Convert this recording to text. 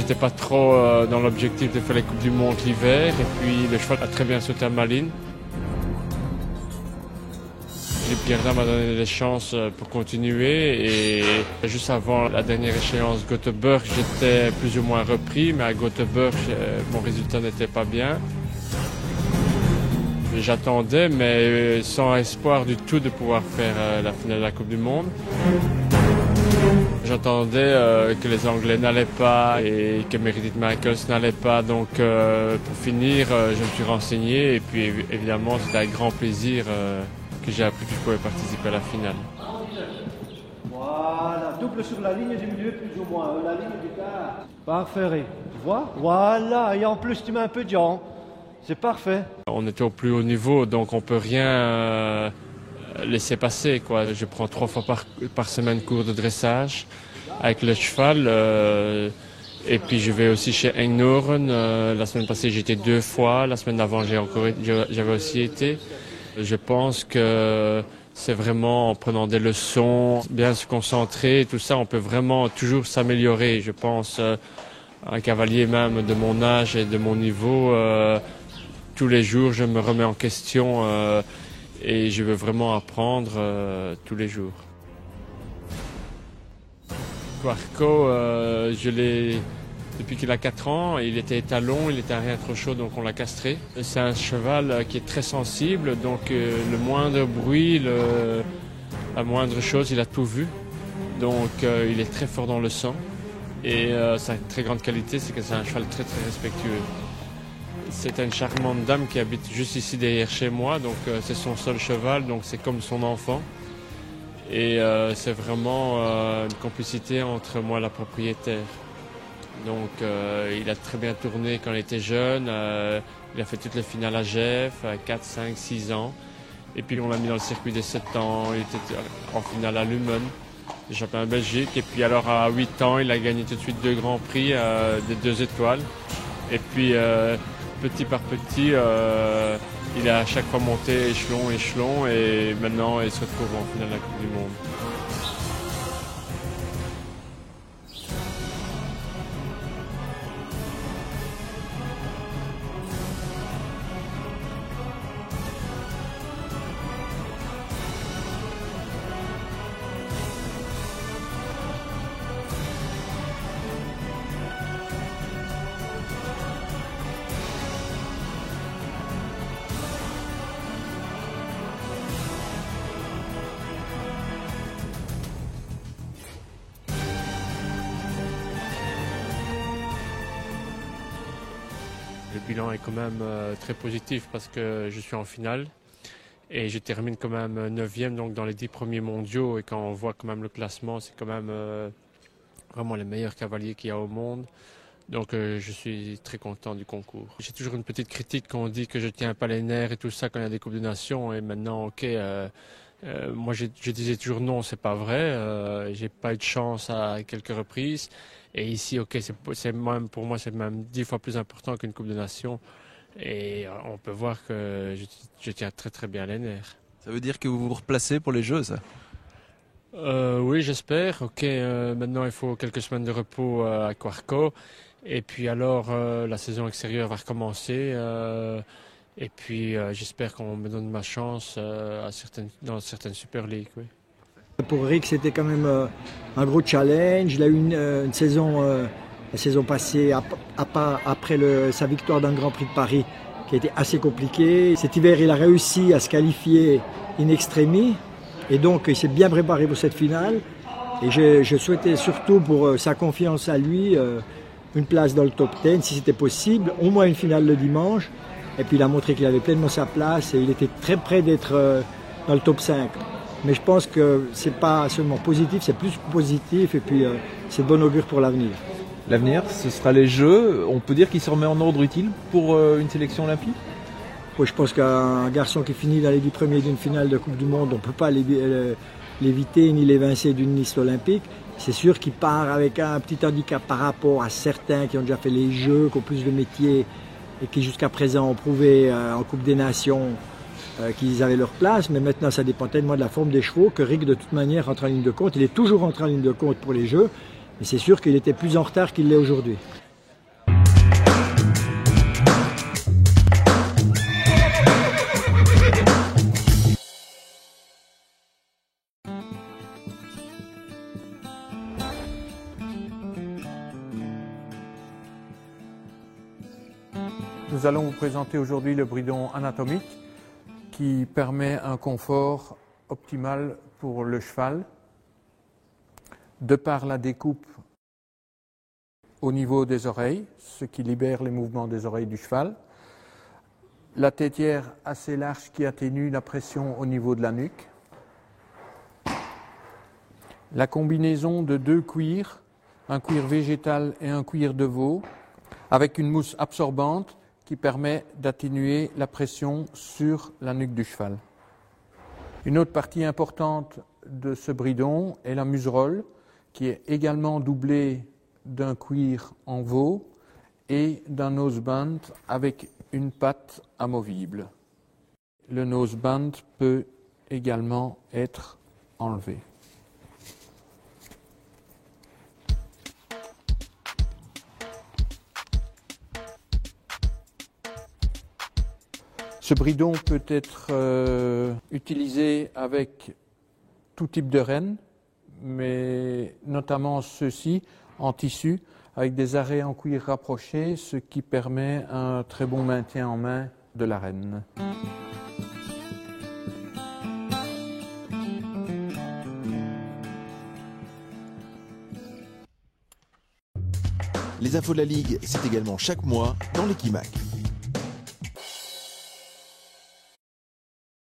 j'étais pas trop dans l'objectif de faire les Coupes du Monde l'hiver. Et puis le cheval a très bien sauté à ma ligne. Pierre Dames m'a donné des chances pour continuer et juste avant la dernière échéance Göteborg, j'étais plus ou moins repris, mais à Göteborg, mon résultat n'était pas bien. J'attendais, mais sans espoir du tout de pouvoir faire la finale de la Coupe du Monde. J'attendais que les Anglais n'allaient pas et que Meredith Michaels n'allait pas. Donc pour finir, je me suis renseigné et puis évidemment c'était avec grand plaisir que j'ai appris que je pouvais participer à la finale. Voilà, double sur la ligne du milieu plus ou moins, la ligne du quart. Parfait, tu vois? Voilà, et en plus tu mets un peu de jambes. C'est parfait. On était au plus haut niveau, donc on peut rien laisser passer, quoi. Je prends 3 fois par semaine cours de dressage avec le cheval. Et puis je vais aussi chez Engnoren. La semaine passée j'étais 2 fois, la semaine d'avant j'avais aussi été. Je pense que c'est vraiment en prenant des leçons, bien se concentrer, tout ça, on peut vraiment toujours s'améliorer. Je pense un cavalier même de mon âge et de mon niveau, tous les jours je me remets en question et je veux vraiment apprendre tous les jours. Quarco, je l'ai depuis qu'il a 4 ans, il était étalon, il était à rien trop chaud, donc on l'a castré. C'est un cheval qui est très sensible, donc le moindre bruit, la moindre chose, il a tout vu. Donc il est très fort dans le sang. Et sa très grande qualité, c'est que c'est un cheval très très respectueux. C'est une charmante dame qui habite juste ici derrière chez moi, donc c'est son seul cheval, donc c'est comme son enfant. Et c'est vraiment une complicité entre moi et la propriétaire. Donc il a très bien tourné quand il était jeune, il a fait toutes les finales à Gèvres, à 4, 5, 6 ans. Et puis on l'a mis dans le circuit des 7 ans, il était en finale à Lummen, le championnat de Belgique. Et puis alors à 8 ans, il a gagné tout de suite 2 grands prix, des 2 étoiles. Et puis petit par petit, il a à chaque fois monté échelon et maintenant il se retrouve en finale de la Coupe du Monde. Le bilan est quand même très positif parce que je suis en finale et je termine quand même 9e donc dans les 10 premiers mondiaux et quand on voit quand même le classement, c'est quand même vraiment les meilleurs cavaliers qu'il y a au monde. Donc je suis très content du concours. J'ai toujours une petite critique quand on dit que je tiens pas les nerfs et tout ça quand il y a des Coupes des Nations et maintenant ok, moi je disais toujours non, c'est pas vrai, j'ai pas eu de chance à quelques reprises. Et ici, ok, pour moi, c'est même 10 fois plus important qu'une Coupe de Nations. Et on peut voir que je tiens très très bien les nerfs. Ça veut dire que vous vous replacez pour les Jeux, ça? Oui, j'espère. Ok, maintenant il faut quelques semaines de repos à Quarco. Et puis alors, la saison extérieure va recommencer. Et puis j'espère qu'on me donne ma chance dans certaines Super League. Oui. Pour Rick, c'était quand même un gros challenge. Il a eu une saison, la saison passée, après sa victoire dans le Grand Prix de Paris, qui a été assez compliquée. Cet hiver, il a réussi à se qualifier in extremis. Et donc, il s'est bien préparé pour cette finale. Et je souhaitais surtout pour sa confiance à lui, une place dans le top 10, si c'était possible, au moins une finale le dimanche. Et puis, il a montré qu'il avait pleinement sa place et il était très près d'être dans le top 5. Mais je pense que ce n'est pas seulement positif, c'est plus positif et puis c'est de bon augure pour l'avenir. L'avenir, ce sera les Jeux. On peut dire qu'il se remet en ordre utile pour une sélection olympique? Oui, je pense qu'un garçon qui finit dans les 10 premiers d'une finale de Coupe du Monde, on ne peut pas l'éviter ni l'évincer d'une liste olympique. C'est sûr qu'il part avec un petit handicap par rapport à certains qui ont déjà fait les Jeux, qui ont plus de métiers et qui jusqu'à présent ont prouvé en Coupe des Nations qu'ils avaient leur place, mais maintenant ça dépend tellement de la forme des chevaux que Rick de toute manière rentre en ligne de compte. Il est toujours rentré en ligne de compte pour les Jeux, mais c'est sûr qu'il était plus en retard qu'il l'est aujourd'hui. Nous allons vous présenter aujourd'hui le bridon anatomique qui permet un confort optimal pour le cheval de par la découpe au niveau des oreilles, ce qui libère les mouvements des oreilles du cheval, la tétière assez large qui atténue la pression au niveau de la nuque, la combinaison de deux cuirs, un cuir végétal et un cuir de veau, avec une mousse absorbante qui permet d'atténuer la pression sur la nuque du cheval. Une autre partie importante de ce bridon est la muserolle, qui est également doublée d'un cuir en veau et d'un noseband avec une patte amovible. Le noseband peut également être enlevé. Ce bridon peut être utilisé avec tout type de renne, mais notamment ceux-ci en tissu, avec des arrêts en cuir rapprochés, ce qui permet un très bon maintien en main de la renne. Les infos de la Ligue, c'est également chaque mois dans l'Equimac.